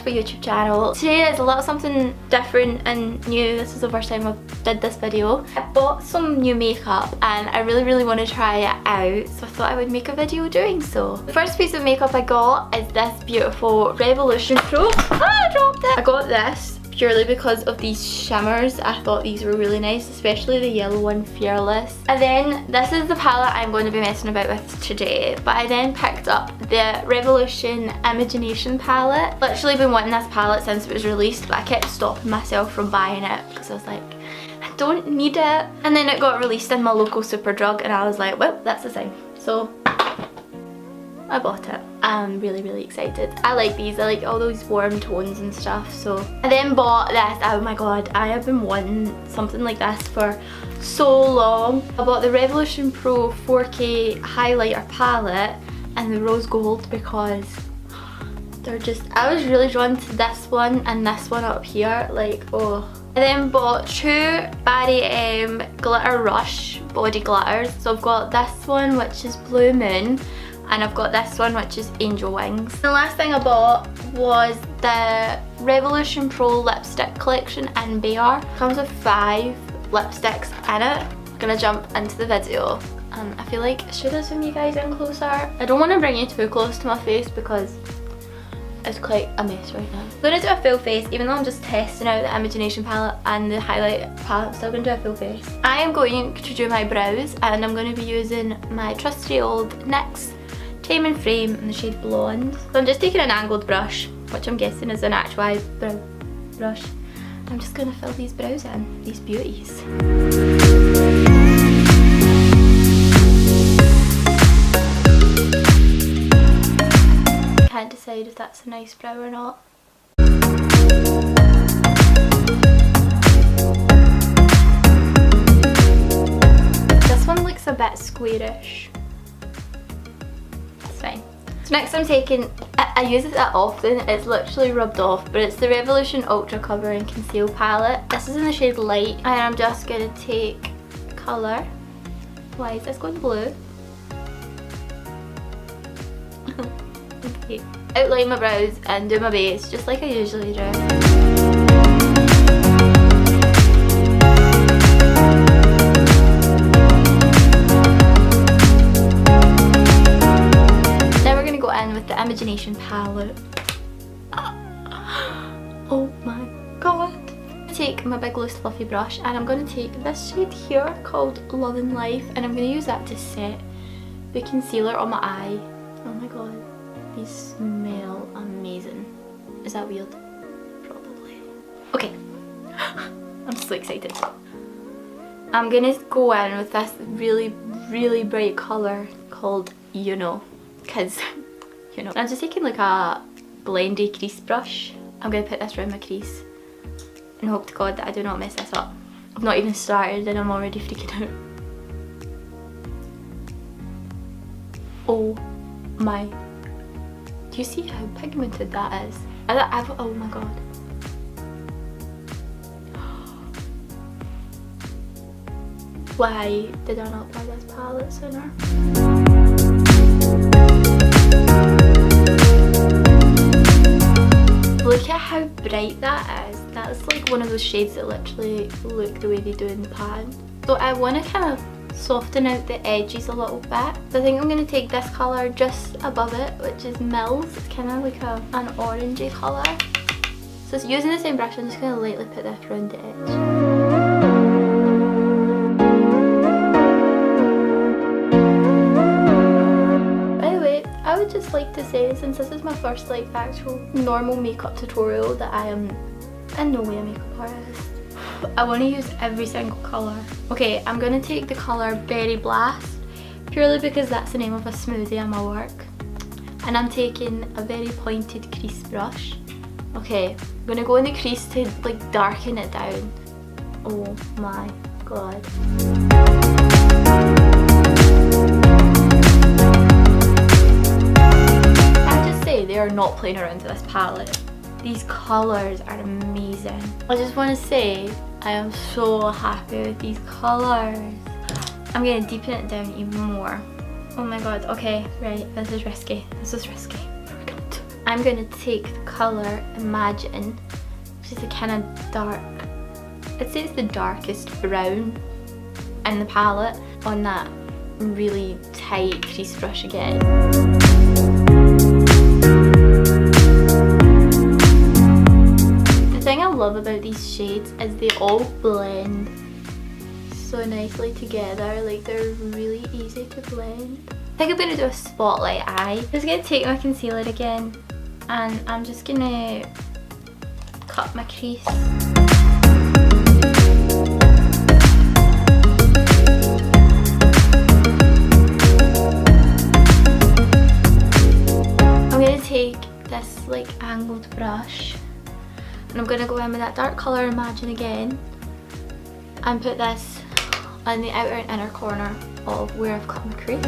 my YouTube channel. Today is a little something different and new. This is the first time I've did this video. I bought some new makeup and I really want to try it out, so I thought I would make a video doing so. The first piece of makeup I got is this beautiful Revolution Pro. I dropped it! I got this purely because of these shimmers. I thought these were really nice, especially the yellow one, Fearless. And then this is the palette I'm going to be messing about with today, but I then picked up the Revolution Imogenation palette. Literally been wanting this palette since it was released, but I kept stopping myself from buying it because I was like, I don't need it. And then it got released in my local Superdrug and I was like, well, that's the thing. So I bought it. I'm really excited. I like these. I like all those warm tones and stuff. So I then bought this. Oh my god, I have been wanting something like this for so long. I bought the Revolution Pro 4K highlighter palette and the rose gold because they're just, I was really drawn to this one and this one up here, like, oh. I then bought two Barry M Glitter Rush body glitters. So I've got this one which is Blue Moon, and I've got this one which is Angel Wings. The last thing I bought was the Revolution Pro lipstick collection in Bekah. It comes with 5 lipsticks in it. I'm gonna jump into the video. I feel like I should have zoomed you guys in closer. I don't want to bring you too close to my face because it's quite a mess right now. I'm gonna do a full face, even though I'm just testing out the Imogenation palette and the highlight palette, I'm still gonna do a full face. I am going to do my brows and I'm going to be using my trusty old NYX Tame and Frame in the shade Blonde. So I'm just taking an angled brush, which I'm guessing is an actual eyebrow brush. I'm just going to fill these brows in, these beauties. Can't decide if that's a nice brow or not. This one looks a bit squarish. Fine. So next I'm taking, I use it often, it's literally rubbed off, but it's the Revolution Ultra Cover and Conceal palette. This is in the shade Light and I'm just going to take colour. Why is this going blue? Okay. Outline my brows and do my base just like I usually do. With the Imogenation palette. Oh my god. I take my big loose fluffy brush and I'm going to take this shade here called Love and Life and I'm going to use that to set the concealer on my eye. Oh my god, these smell amazing. Is that weird? Probably. Okay. I'm so excited. I'm going to go in with this really bright colour called You Know, because you know. I'm just taking like a blendy crease brush. I'm going to put this around my crease and hope to god that I do not mess this up. I've not even started and I'm already freaking out. Oh my. Do you see how pigmented that is? Oh my god. Why did I not buy this palette sooner? Look at how bright that is. That's like one of those shades that literally look the way they do in the pan. So I want to kind of soften out the edges a little bit. So I think I'm going to take this colour just above it, which is Mills. It's kind of like an orangey colour. So using the same brush, I'm just going to lightly put this around the edge. I would just like to say, since this is my first like actual normal makeup tutorial, that I am in no way a makeup artist. I want to use every single colour. Okay, I'm going to take the colour Berry Blast, purely because that's the name of a smoothie in my work. And I'm taking a very pointed crease brush. Okay, I'm going to go in the crease to like darken it down. Oh my god. They are not playing around with this palette. These colours are amazing. I just want to say I am so happy with these colours. I'm going to deepen it down even more. Oh my god, okay, right, this is risky. This is risky. We're gonna do it. I'm going to take the colour Imagine, which is a kind of dark, I'd say it's the darkest brown in the palette, on that really tight crease brush again. The thing I love about these shades is they all blend so nicely together, like they're really easy to blend. I think I'm going to do a spotlight eye. I'm just going to take my concealer again and I'm just going to cut my crease. I'm going to take this like angled brush and I'm going to go in with that dark colour Imagine again and put this on the outer and inner corner of where I've cut my crease.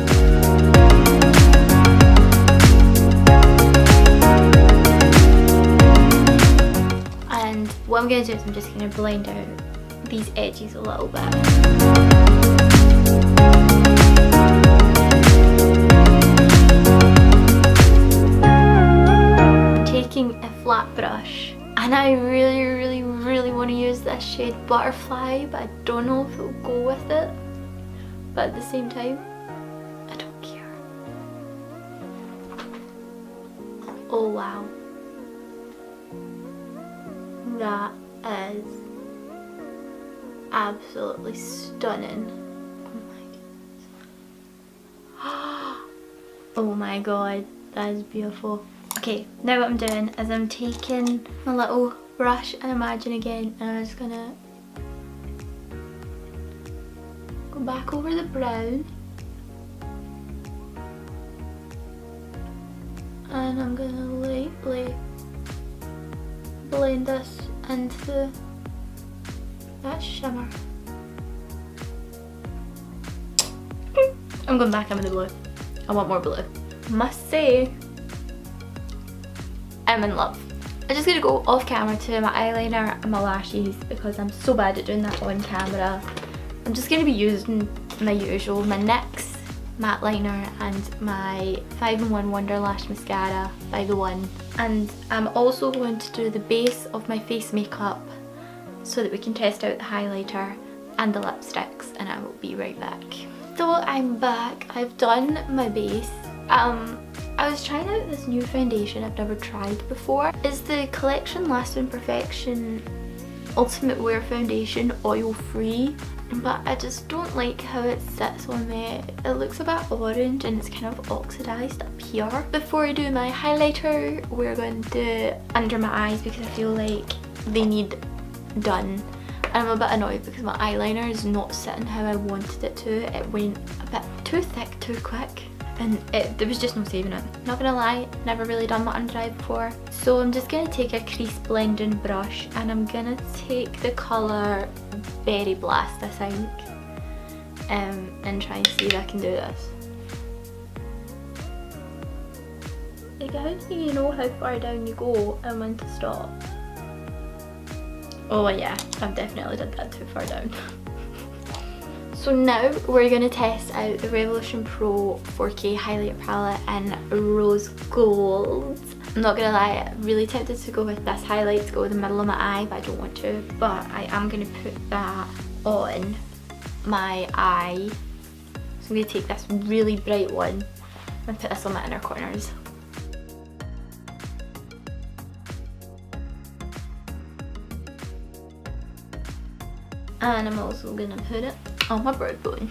And what I'm going to do is I'm just going to blend out these edges a little bit. Taking a flat brush, and I really want to use this shade Butterfly, but I don't know if it will go with it. But at the same time, I don't care. Oh wow. That is absolutely stunning. Oh my god, that is beautiful. Okay, now what I'm doing is I'm taking my little brush and Imagine again, and I'm just gonna go back over the brown and I'm gonna lightly blend this into that shimmer. I'm going back in with the blue. I want more blue. Must say, I'm in love. I'm just gonna go off camera to my eyeliner and my lashes because I'm so bad at doing that on camera. I'm just going to be using my usual, my NYX matte liner and my 5-in-1 Wonder Lash Mascara by the One. And I'm also going to do the base of my face makeup so that we can test out the highlighter and the lipsticks, and I will be right back. So I'm back. I've done my base. I was trying out this new foundation I've never tried before. It's the Collection Lasting Perfection Ultimate Wear Foundation Oil Free. But I just don't like how it sits on me. It looks a bit orange and it's kind of oxidized up here. Before I do my highlighter, we're going to do it under my eyes because I feel like they need done. And I'm a bit annoyed because my eyeliner is not sitting how I wanted it to. It went a bit too thick too quick and there was just no saving it. Not gonna lie, never really done my under eye before. So I'm just gonna take a crease blending brush and I'm gonna take the colour Berry Blast, I think, and try and see if I can do this. Like, how do you know how far down you go and when to stop? Oh yeah, I've definitely done that too far down. So now we're going to test out the Revolution Pro 4K highlighter palette in Rose Gold. I'm not gonna lie, I'm really tempted to go with this highlight to go in the middle of my eye, but I don't want to. But I am going to put that on my eye. So I'm going to take this really bright one and put this on my inner corners. And I'm also going to put it on my brow bone.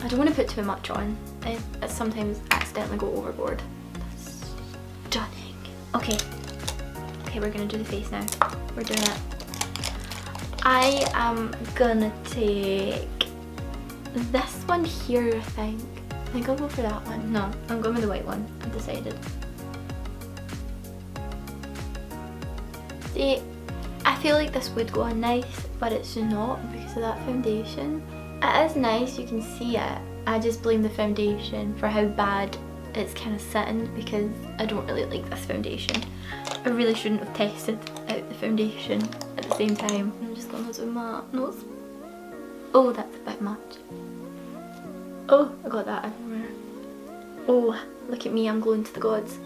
I don't want to put too much on. I sometimes accidentally go overboard. That's stunning. Okay, we're gonna do the face now. We're doing it. I am gonna take this one here, I think. I think I'll go for that one. No, I'm going with the white one. I've decided. See, I feel like this would go on nice, but it's not because of that foundation. It is nice, you can see it. I just blame the foundation for how bad it's kind of sitting because I don't really like this foundation. I really shouldn't have tested out the foundation at the same time. I'm just going to zoom my nose. Oh, that's bit much. Oh, I got that everywhere. Oh, look at me, I'm glowing to the gods.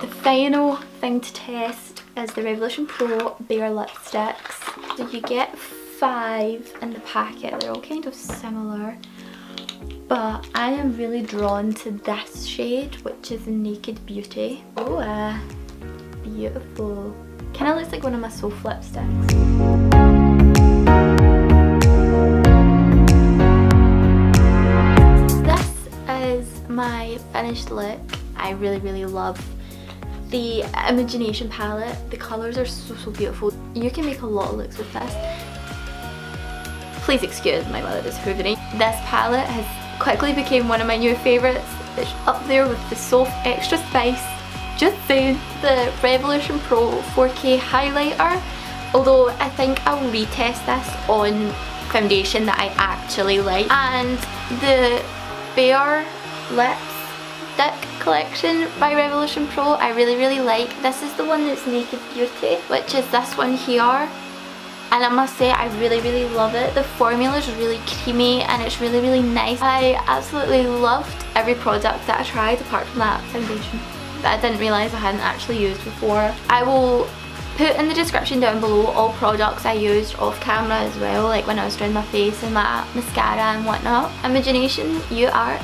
The final thing to test is the Revolution Pro Bare Lipsticks. So you get 5 in the packet, they're all kind of similar. But I am really drawn to this shade, which is Naked Beauty. Oh, beautiful. Kind of looks like one of my soft lipsticks. This is my finished look. I really love the Imogenation palette. The colours are so beautiful. You can make a lot of looks with this. Please excuse my mother is hoovering. This palette has quickly became one of my new favourites. It's up there with the soft extra spice. Just saying. The Revolution Pro 4K highlighter. Although I think I'll retest this on foundation that I actually like. And the Bare Lipstick collection by Revolution Pro I really like. This is the one that's Naked Beauty, which is this one here. And I must say I really love it. The formula is really creamy and it's really nice. I absolutely loved every product that I tried apart from that foundation that I didn't realise I hadn't actually used before. I will put in the description down below all products I used off camera as well, like when I was doing my face and my mascara and whatnot. Imogenation, you are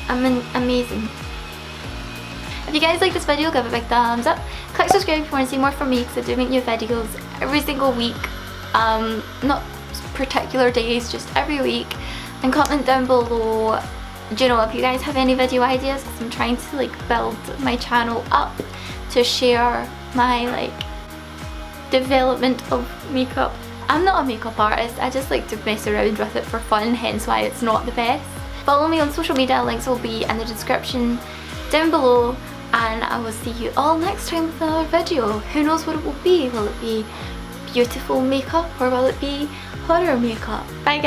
amazing. If you guys like this video, give it a big thumbs up. Click subscribe if you want to see more from me because I do make new videos every single week. Not particular days, just every week. And comment down below, do you know, if you guys have any video ideas, because I'm trying to like build my channel up to share my like development of makeup. I'm not a makeup artist, I just like to mess around with it for fun, hence why it's not the best. Follow me on social media, links will be in the description down below, and I will see you all next time with another video. Who knows what it will be? Will it be beautiful makeup or will it be horror makeup? Bye guys!